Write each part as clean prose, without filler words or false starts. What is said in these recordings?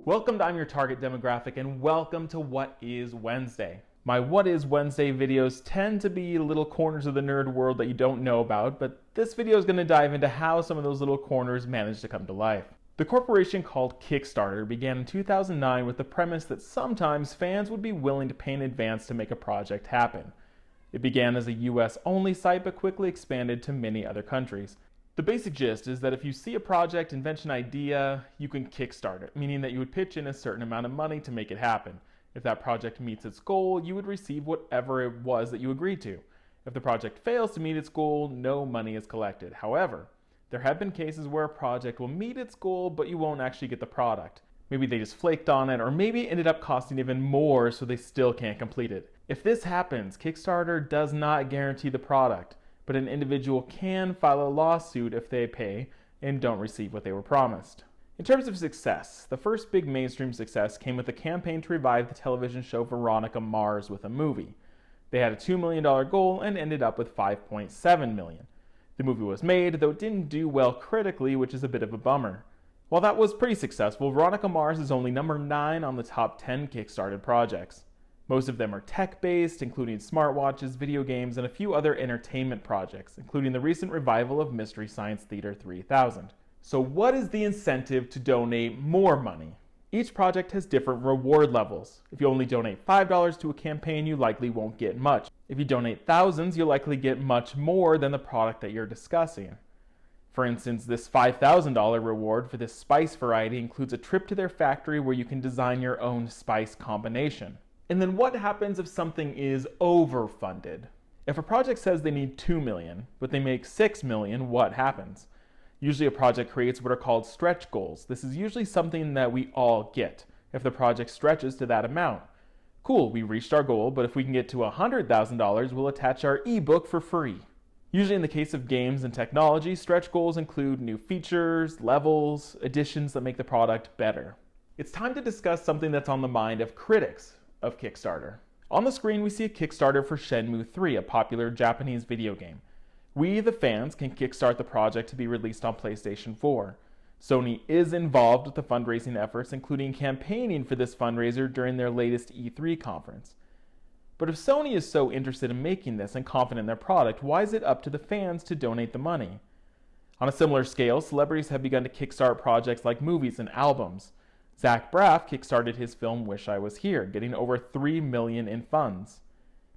Welcome to I'm Your Target Demographic, and welcome to What is Wednesday. My What is Wednesday videos tend to be little corners of the nerd world that you don't know about, but this video is going to dive into how some of those little corners managed to come to life. The corporation called Kickstarter began in 2009 with the premise that sometimes fans would be willing to pay in advance to make a project happen. It began as a US-only site but quickly expanded to many other countries. The basic gist is that if you see a project, invent an idea, you can kickstart it, meaning that you would pitch in a certain amount of money to make it happen. If that project meets its goal, you would receive whatever it was that you agreed to. If the project fails to meet its goal, no money is collected. However, there have been cases where a project will meet its goal, but you won't actually get the product. Maybe they just flaked on it, or maybe it ended up costing even more, so they still can't complete it. If this happens, Kickstarter does not guarantee the product, but an individual can file a lawsuit if they pay and don't receive what they were promised. In terms of success, the first big mainstream success came with a campaign to revive the television show Veronica Mars with a movie. They had a $2 million goal and ended up with $5.7 million. The movie was made, though it didn't do well critically, which is a bit of a bummer. While that was pretty successful, Veronica Mars is only number 9 on the top 10 Kickstarted projects. Most of them are tech-based, including smartwatches, video games, and a few other entertainment projects, including the recent revival of Mystery Science Theater 3000. So what is the incentive to donate more money? Each project has different reward levels. If you only donate $5 to a campaign, you likely won't get much. If you donate thousands, you'll likely get much more than the product that you're discussing. For instance, this $5,000 reward for this spice variety includes a trip to their factory where you can design your own spice combination. And then what happens if something is overfunded? If a project says they need $2 million, but they make $6 million, what happens? Usually a project creates what are called stretch goals. This is usually something that we all get if the project stretches to that amount. Cool, we reached our goal, but if we can get to $100,000, we'll attach our ebook for free. Usually in the case of games and technology, stretch goals include new features, levels, additions that make the product better. It's time to discuss something that's on the mind of critics of Kickstarter. On the screen we see a Kickstarter for Shenmue 3, a popular Japanese video game. We, the fans, can kickstart the project to be released on PlayStation 4. Sony is involved with the fundraising efforts, including campaigning for this fundraiser during their latest E3 conference. But if Sony is so interested in making this and confident in their product, why is it up to the fans to donate the money? On a similar scale, celebrities have begun to kickstart projects like movies and albums. Zach Braff kickstarted his film Wish I Was Here, getting over $3 million in funds.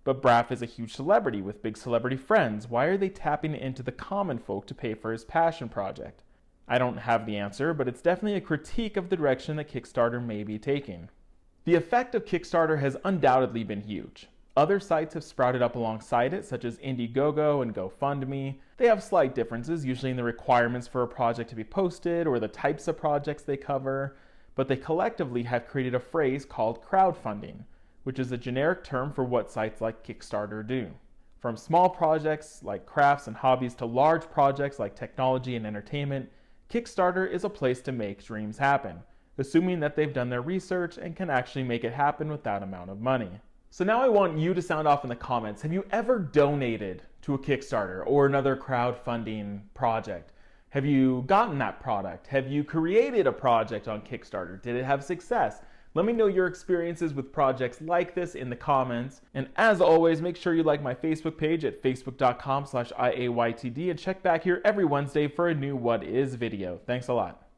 But Braff is a huge celebrity with big celebrity friends. Why are they tapping into the common folk to pay for his passion project? I don't have the answer, but it's definitely a critique of the direction that Kickstarter may be taking. The effect of Kickstarter has undoubtedly been huge. Other sites have sprouted up alongside it, such as Indiegogo and GoFundMe. They have slight differences, usually in the requirements for a project to be posted or the types of projects they cover, but they collectively have created a phrase called crowdfunding, which is a generic term for what sites like Kickstarter do. From small projects like crafts and hobbies to large projects like technology and entertainment, Kickstarter is a place to make dreams happen, assuming that they've done their research and can actually make it happen with that amount of money. So now I want you to sound off in the comments. Have you ever donated to a Kickstarter or another crowdfunding project? Have you gotten that product? Have you created a project on Kickstarter? Did it have success? Let me know your experiences with projects like this in the comments. And as always, make sure you like my Facebook page at facebook.com/IAYTD and check back here every Wednesday for a new What Is video. Thanks a lot.